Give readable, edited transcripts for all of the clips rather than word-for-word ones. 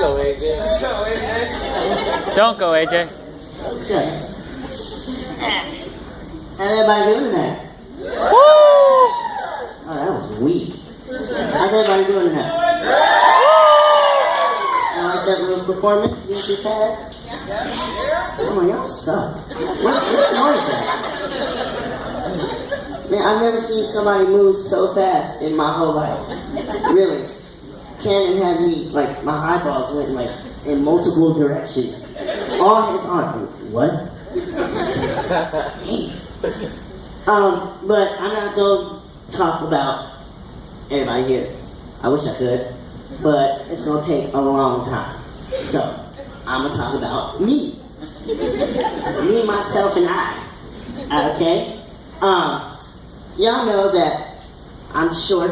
go, AJ. Let's go, AJ. Don't go, AJ. Shut. How's everybody doing tonight? Woo! Oh, that was weak. How's everybody doing tonight? You like that little performance you just had? Oh, y'all suck. What's wrong with that? Man, I've never seen somebody move so fast in my whole life. Really. Cannon had me, like, my eyeballs went, like, in multiple directions. All his arms. What? But I'm not going to talk about everybody here. I wish I could, but it's going to take a long time. So, I'm going to talk about me. Me, myself, and I. Okay? Y'all know that I'm short.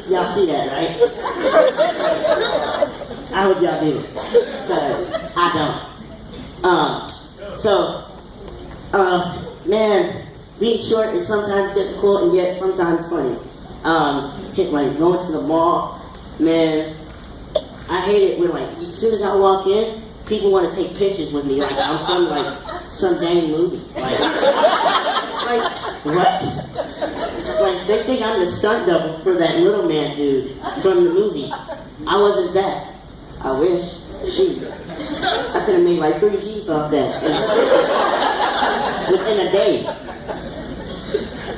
Y'all see that, right? I hope y'all do, because I don't. Man, being short is sometimes difficult and yet sometimes funny. Like going to the mall, man, I hate it when, like, as soon as I walk in, people want to take pictures with me like I'm from, like, some dang movie. Like what? Like, they think I'm the stunt double for that little man dude from the movie. I wasn't that. I wish. Shoot. I could have made like 3 G's off that. Within a day.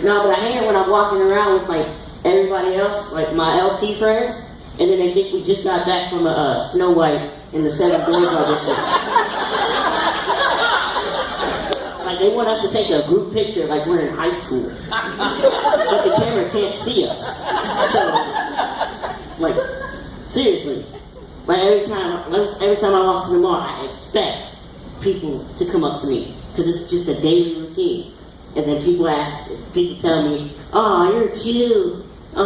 No, but I hate it when I'm walking around with, like, everybody else, like my LP friends, and then they think we just got back from a Snow White and the 7 Boys audition. Like, they want us to take a group picture like we're in high school. But the camera can't see us. So, like, seriously. Like, every time I walk to the mall, I expect people to come up to me. Because it's just a daily routine. And then people tell me, "Oh, you're cute. I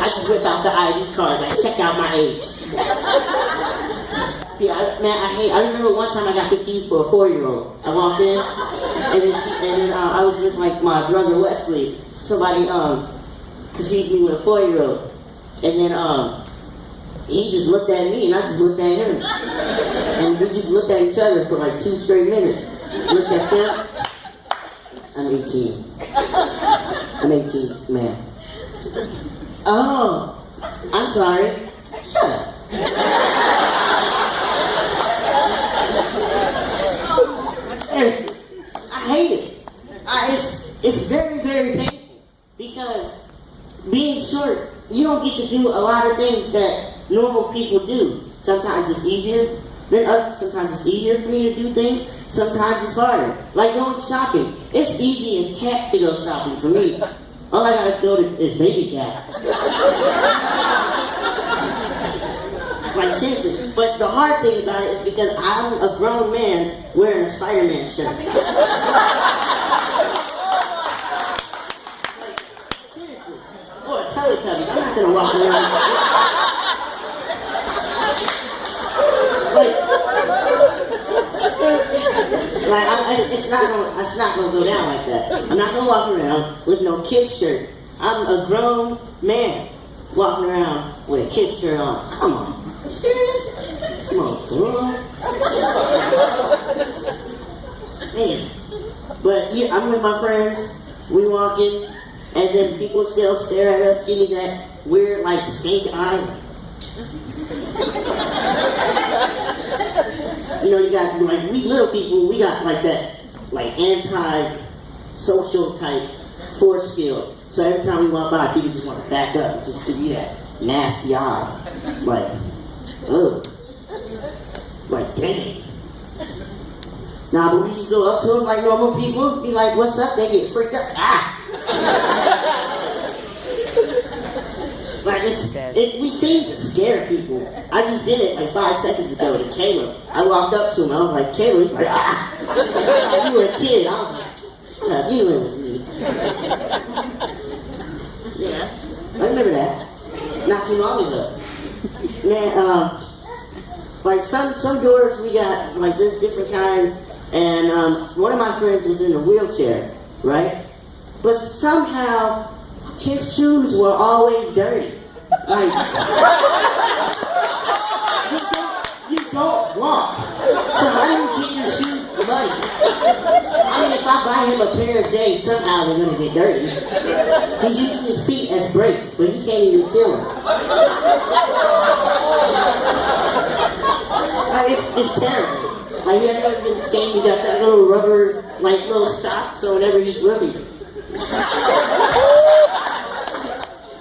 just whip out the ID card, like, check out my age. Yeah, I remember one time I got confused for a 4-year-old. I walked in, and then I was with, like, my brother Wesley. Somebody confused me with a 4-year-old, and then he just looked at me, and I just looked at him, and we just looked at each other for like 2 straight minutes. Looked at them. I'm 18. I'm 18, man. Oh, I'm sorry. Shut up. Seriously, I hate it. It's very, very painful because being short, you don't get to do a lot of things that normal people do. Sometimes it's easier than others. Sometimes it's easier for me to do things. Sometimes it's harder. Like going shopping. It's easy as heck to go shopping for me. All I gotta go to is Baby Cat. Like, seriously. But the hard thing about it is because I'm a grown man wearing a Spider-Man shirt. Like, seriously. Or a Teletubby. I'm not gonna walk around. It's not gonna go down like that. I'm not gonna walk around with no kid shirt. I'm a grown man walking around with a kid shirt on. Come on, you serious? Come on, girl. Man, but yeah, I'm with my friends. We walking, and then people still stare at us, give me that weird, like, stink eye. You know, you got, like, we little people, we got, like, that, like, anti-social type force field. So every time we walk by, people just want to back up and just give you that nasty eye. Like, ugh. Like, dang. Nah, but we just go up to them like normal people, be like, what's up? They get freaked up. Ah! Like, we seem to scare people. I just did it like 5 seconds ago to Caleb. I walked up to him, I was like, Caleb, like, ah! You were a kid. I was like, shut up, you knew it was me. Yeah, I remember that. Not too long ago. Man, like some doors we got, like, there's different kinds. And one of my friends was in a wheelchair, right? But somehow his shoes were always dirty. Like, you don't walk. So how do you keep your shoes muddy? I mean, if I buy him a pair of J's, somehow they're gonna get dirty. He's using his feet as brakes, but he can't even feel them. Like, it's terrible. Like, you ever been skating, you got that little rubber, like, little sock, so whenever he's rubbing,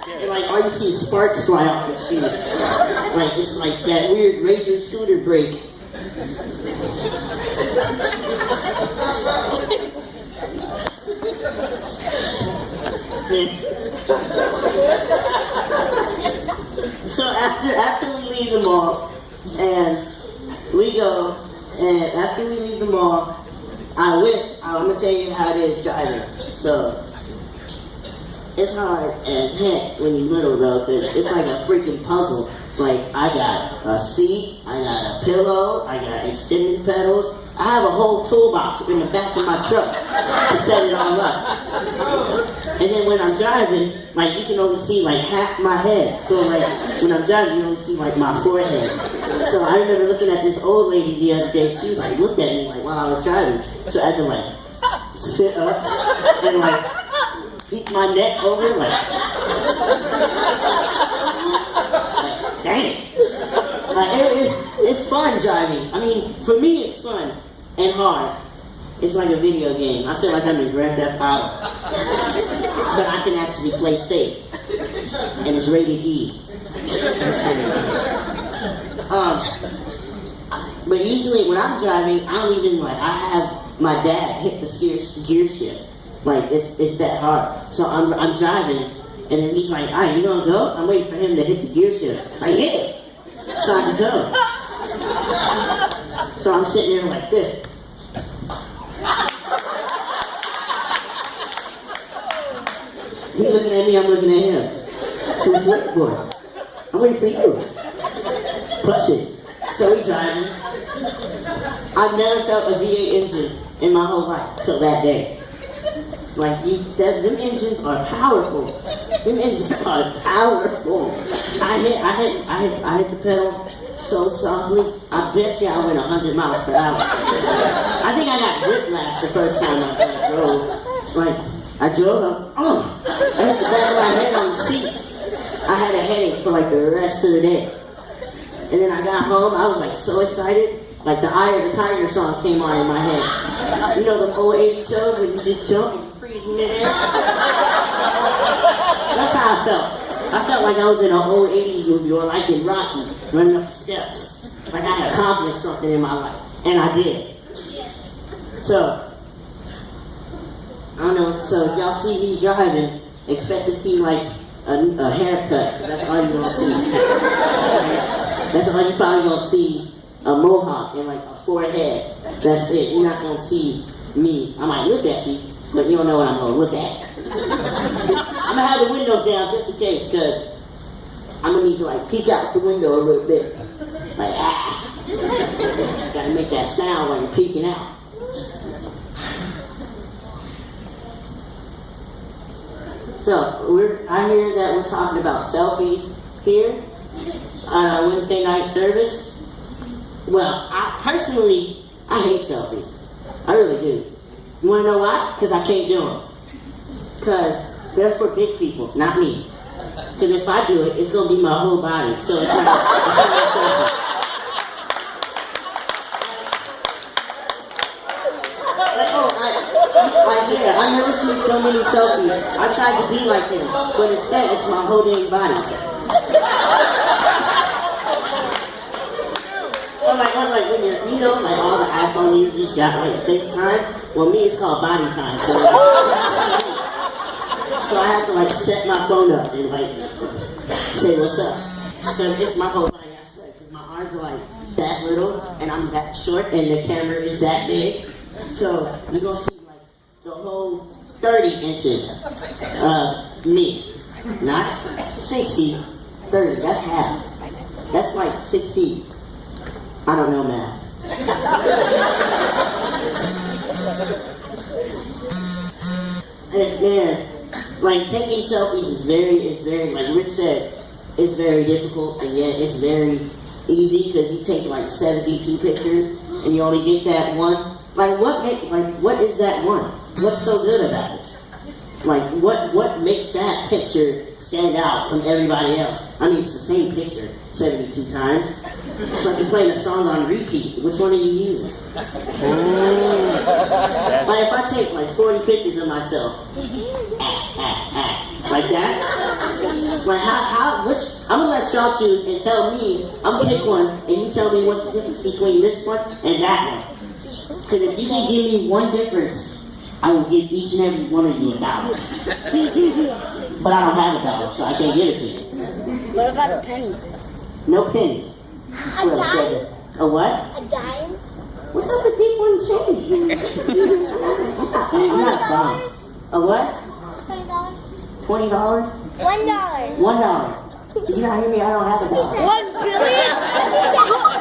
and like, all you see is sparks fly off his shoes. Like, it's like that weird Razor scooter brake. So after we leave the mall, and we go, and after we leave the mall, I'm gonna tell you how it is driving. So, it's hard as heck when you're little though, cause it's like a freaking puzzle. Like, I got a seat, I got a pillow, I got extended pedals. I have a whole toolbox in the back of my truck to set it all up. And then when I'm driving, like, you can only see like half my head. So like, when I'm driving, you only see like my forehead. So I remember looking at this old lady the other day. She like looked at me like while I was driving. So I had to like sit up and like keep my neck over like dang. Like, it's fun driving. I mean, for me it's fun and hard. It's like a video game. I feel like I'm in Grand Theft Auto. But I can actually play safe. And it's rated E. But usually when I'm driving, I don't even like, I have my dad hit the gear shift. Like, it's that hard. So I'm driving, and then he's like, alright, you gonna go? I'm waiting for him to hit the gear shift. I hit it! So I can go. So I'm sitting there like this. He's looking at me, I'm looking at him. So he's waiting for him. I'm waiting for you. Push it. So we driving. I've never felt a V8 engine in my whole life till that day. Like, them engines are powerful. Them engines are powerful. I hit the pedal so softly. I bet you I went 100 miles per hour. I think I got whiplash the first time I drove. Like, I drove up, I hit the back of my head on the seat. I had a headache for like the rest of the day. And then I got home, I was like so excited. Like the Eye of the Tiger song came on in my head. You know the old 80s shows where you just jump and freeze midair? That's how I felt. I felt like I was in an old 80s movie or like in Rocky, running up the steps. Like I had accomplished something in my life. And I did. So, I don't know, so if y'all see me driving, expect to see like a haircut. That's all you're gonna see. That's all you're probably gonna see. A mohawk and like a forehead. That's it. You're not gonna see me. I might look at you, but you don't know what I'm gonna look at. I'm gonna have the windows down just in case, cause I'm gonna need to like peek out the window a little bit. Like, gotta make that sound when you're peeking out. So, I hear that we're talking about selfies here on our Wednesday night service. Well, I hate selfies. I really do. You wanna know why? Because I can't do them. Because they're for big people, not me. Because if I do it, it's gonna be my whole body. So it's not a selfie. Yeah, I've never seen so many selfies. I tried to be like him, but instead it's my whole dang body. Or like when you're, you know, like all the iPhone users got like FaceTime. Well, me it's called body time. So I have to like set my phone up and like say what's up. So it's my whole body. I swear, because my arms are like that little and I'm that short and the camera is that big. So you're gonna see like the whole 30 inches of me. Not 60, 30. That's half. That's like 6 feet. I don't know math. And man, like taking selfies is very, like Rich said, it's very difficult, and yet it's very easy because you take like 72 pictures and you only get that one. Like what is that one? What's so good about it? Like what makes that picture stand out from everybody else? I mean, it's the same picture 72 times. It's like you're playing a song on repeat. Which one are you using? Like if I take like 40 pictures of myself, like that, like I'm gonna let y'all choose and tell me, I'm gonna pick one, and you tell me what's the difference between this one and that one. Because if you can give me one difference, I will give each and every one of you $1. But I don't have $1, so I can't give it to you. What about a penny? No pennies. A dime? A what? A dime? What's up with big one change? I'm not dumb. A what? $20. $20? $1. $1. Did you not hear me? I don't have $1.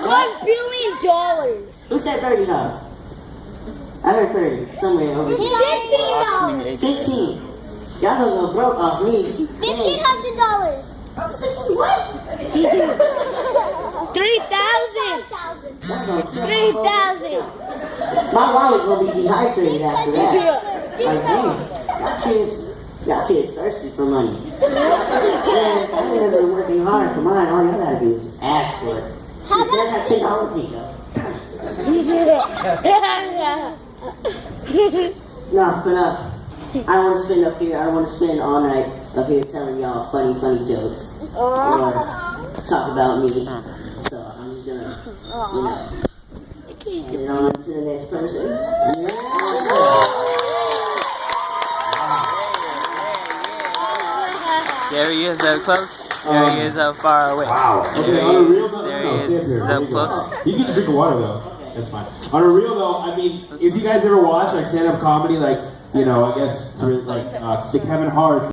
$1 billion. Who said $30? I heard 30 somewhere over here. $15. 15. Y'all gonna go broke off me. $1,500. What? 3,000. 3,000. My wallet's gonna be dehydrated after that. Like, man, y'all kids thirsty for money. Man, I remember working hard for mine. All y'all gotta do is just ask for it. How Can I have $10 Nico? No, but I don't want to spend up here. I don't want to spend all night up here telling y'all funny jokes or talk about me. So I'm just gonna, get it on to the next person. There he is up close. There he is up far away. Wow. There Okay, he on a real is. note, There no, he stay up is. here. He's up close. You can just drink water though. That's fine. On a real note, I mean, if you guys ever watch like stand-up comedy, like, you know, I guess like the Kevin Hart.